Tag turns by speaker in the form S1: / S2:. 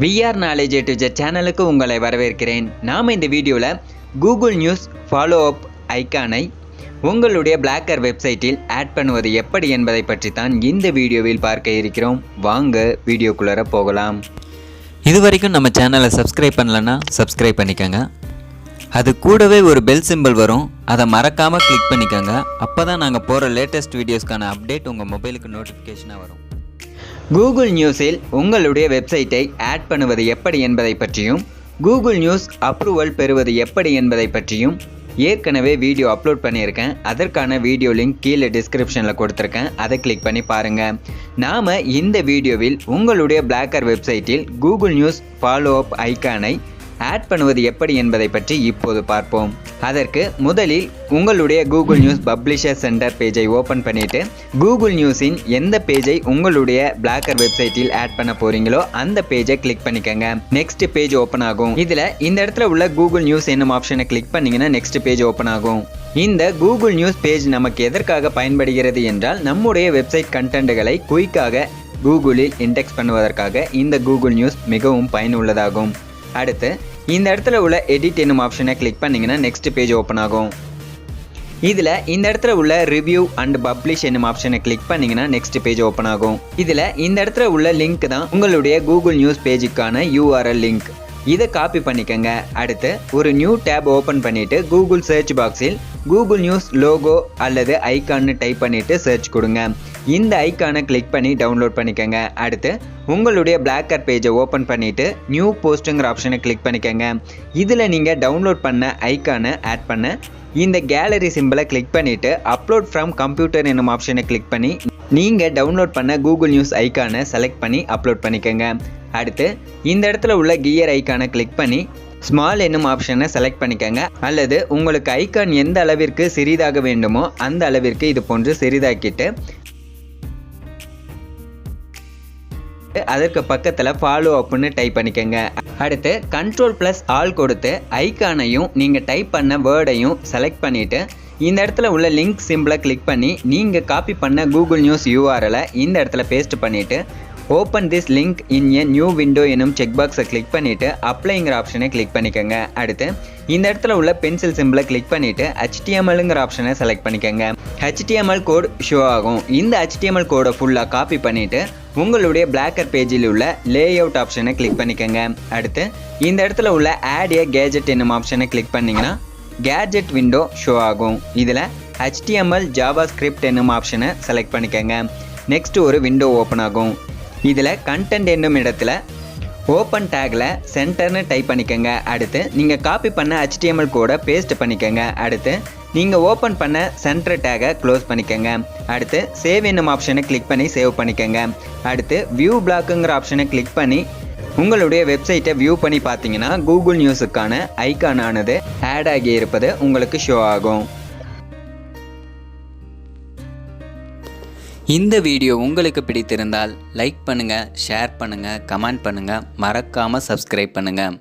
S1: VR knowledge AtoZ சேனலுக்கு உங்களை வரவேற்கிறேன். நாம் இந்த வீடியோவில் கூகுள் நியூஸ் ஃபாலோ அப் ஐக்கானை உங்களுடைய பிளாக்கர் வெப்சைட்டில் ஆட் பண்ணுவது எப்படி என்பதை பற்றி தான் இந்த வீடியோவில் பார்க்க இருக்கிறோம். வாங்க வீடியோக்குள்ளே போகலாம்.
S2: இதுவரைக்கும் நம்ம சேனலை சப்ஸ்கிரைப் பண்ணலன்னா சப்ஸ்கிரைப் பண்ணிக்கோங்க. அது கூடவே ஒரு பெல் சிம்பிள் வரும், அதை மறக்காமல் கிளிக் பண்ணிக்கோங்க. அப்போ தான் நாங்கள் போகிற லேட்டஸ்ட் வீடியோஸ்க்கான அப்டேட் உங்கள் மொபைலுக்கு நோட்டிஃபிகேஷனாக வரும்.
S1: கூகுள் நியூஸில் உங்களுடைய வெப்சைட்டை ஆட் பண்ணுவது எப்படி என்பதை பற்றியும் கூகுள் நியூஸ் அப்ரூவல் பெறுவது எப்படி என்பதை பற்றியும் ஏற்கனவே வீடியோ அப்லோட் பண்ணியிருக்கேன். அதற்கான வீடியோ லிங்க் கீழே டிஸ்கிரிப்ஷனில் கொடுத்துருக்கேன், அதை கிளிக் பண்ணி பாருங்கள். நாம் இந்த வீடியோவில் உங்களுடைய பிளாக்கர் வெப்சைட்டில் கூகுள் நியூஸ் ஃபாலோ அப் ஐக்கானை ஆட் பண்ணுவது எப்படி என்பதை பற்றி இப்போது பார்ப்போம். அதற்கு முதலில் உங்களுடைய கூகுள் நியூஸ் பப்ளிஷர் சென்டர் பேஜை ஓப்பன் பண்ணிவிட்டு கூகுள் நியூஸின் எந்த பேஜை உங்களுடைய பிளாக்கர் வெப்சைட்டில் ஆட் பண்ண போகிறீங்களோ அந்த பேஜை கிளிக் பண்ணிக்கோங்க. நெக்ஸ்ட் பேஜ் ஓப்பன் ஆகும். இதில் இந்த இடத்துல உள்ள கூகுள் நியூஸ் என்னும் ஆப்ஷனை கிளிக் பண்ணிங்கன்னா நெக்ஸ்ட் பேஜ் ஓப்பன் ஆகும். இந்த கூகுள் நியூஸ் பேஜ் நமக்கு எதற்காக பயன்படுகிறது என்றால், நம்முடைய வெப்சைட் கண்டென்ட்களை குயிக்காக கூகுளில் இண்டெக்ஸ் பண்ணுவதற்காக இந்த கூகுள் நியூஸ் மிகவும் பயனுள்ளதாகும். அடுத்து இந்த இடத்துல உள்ள எடிட் என்னும் ஆப்ஷனை கிளிக் பண்ணிங்கன்னா நெக்ஸ்ட் பேஜ் ஓப்பன் ஆகும். இதில் இந்த இடத்துல உள்ள ரிவ்யூ அண்ட் பப்ளிஷ் என்னும் ஆப்ஷனை கிளிக் பண்ணிங்கன்னா நெக்ஸ்ட் பேஜ் ஓப்பன் ஆகும். இதில் இந்த இடத்துல உள்ள லிங்க் தான் உங்களுடைய கூகுள் நியூஸ் பேஜுக்கான URL லிங்க். இதை காப்பி பண்ணிக்கோங்க. அடுத்து ஒரு நியூ டேப் ஓப்பன் பண்ணிவிட்டு கூகுள் சர்ச் பாக்ஸில் கூகுள் நியூஸ் லோகோ அல்லது ஐக்கான்னு டைப் பண்ணிவிட்டு சர்ச் கொடுங்க. இந்த ஐக்கானை கிளிக் பண்ணி டவுன்லோட் பண்ணிக்கோங்க. அடுத்து உங்களுடைய பிளாக்கர் பேஜை ஓப்பன் பண்ணிவிட்டு நியூ போஸ்ட்டுங்கிற ஆப்ஷனை கிளிக் பண்ணிக்கோங்க. இதில் நீங்கள் டவுன்லோட் பண்ண ஐக்கானை ஆட் பண்ண இந்த கேலரி சிம்பிளை கிளிக் பண்ணிவிட்டு அப்லோட் ஃப்ரம் கம்ப்யூட்டர் என்னும் ஆப்ஷனை கிளிக் பண்ணி நீங்கள் டவுன்லோட் பண்ண கூகுள் நியூஸ் ஐக்கானை செலக்ட் பண்ணி அப்லோட் பண்ணிக்கோங்க. அடுத்து இந்த இடத்துல உள்ள கியர் ஐக்கானை கிளிக் பண்ணி ஸ்மால் என்னும் ஆப்ஷனை செலக்ட் பண்ணிக்கோங்க. அல்லது உங்களுக்கு ஐக்கான் எந்த அளவிற்கு சிறிதாக வேண்டுமோ அந்த அளவிற்கு இது போன்று சிறிதாக்கிட்டு அதற்கு பக்கத்தில் ஃபாலோ அப்னு டைப் பண்ணிக்கோங்க. அடுத்து Ctrl+Alt கொடுத்து ஐக்கானையும் நீங்கள் டைப் பண்ண வேர்டையும் செலக்ட் பண்ணிவிட்டு இந்த இடத்துல உள்ள லிங்க் சிம்பிளை கிளிக் பண்ணி நீங்கள் காப்பி பண்ண கூகுள் நியூஸ் URL-ஐ இந்த இடத்துல பேஸ்ட் பண்ணிவிட்டு open this link in a new window எனும் செக் பாக்ஸை கிளிக் பண்ணிவிட்டு அப்ளைங்கிற ஆப்ஷனை கிளிக் பண்ணிக்கோங்க. அடுத்து இந்த இடத்துல உள்ள பென்சில் சிம்பிளை கிளிக் பண்ணிவிட்டு HTMLங்கிற ஆப்ஷனை செலக்ட் பண்ணிக்கோங்க. HTML கோட் ஷோ ஆகும். இந்த HTML கோடை ஃபுல்லாக காப்பி பண்ணிவிட்டு உங்களுடைய பிளாக்கர் பேஜில் உள்ள லேஅவுட் ஆப்ஷனை கிளிக் பண்ணிக்கோங்க. அடுத்து இந்த இடத்துல உள்ள ஆட் ஏ கேஜெட் என்னும் ஆப்ஷனை கிளிக் பண்ணிங்கன்னா கேஜெட் விண்டோ ஷோ ஆகும். இதில் HTML JavaScript என்னும் ஆப்ஷனை செலக்ட் பண்ணிக்கோங்க. நெக்ஸ்ட் ஒரு விண்டோ ஓப்பன் ஆகும். இதில் கண்டென்ட் என்னும் இடத்துல ஓப்பன் டேக்கில் சென்டர்னு டைப் பண்ணிக்கோங்க. அடுத்து நீங்கள் காப்பி பண்ண HTML கோடை பேஸ்ட் பண்ணிக்கோங்க. அடுத்து நீங்கள் ஓப்பன் பண்ண சென்டர் டேகை க்ளோஸ் பண்ணிக்கோங்க. அடுத்து சேவ் என்னும் ஆப்ஷனை கிளிக் பண்ணி சேவ் பண்ணிக்கோங்க. அடுத்து வியூ பிளாக்குங்கிற ஆப்ஷனை கிளிக் பண்ணி உங்களுடைய வெப்சைட்டை வியூ பண்ணி பார்த்தீங்கன்னா கூகுள் நியூஸுக்கான ஐக்கானானது ஆட் ஆகி இருப்பது உங்களுக்கு ஷோ ஆகும்.
S2: இந்த வீடியோ உங்களுக்கு பிடித்திருந்தால் லைக் பண்ணுங்கள், ஷேர் பண்ணுங்கள், கமெண்ட் பண்ணுங்கள், மறக்காமல் சப்ஸ்கிரைப் பண்ணுங்கள்.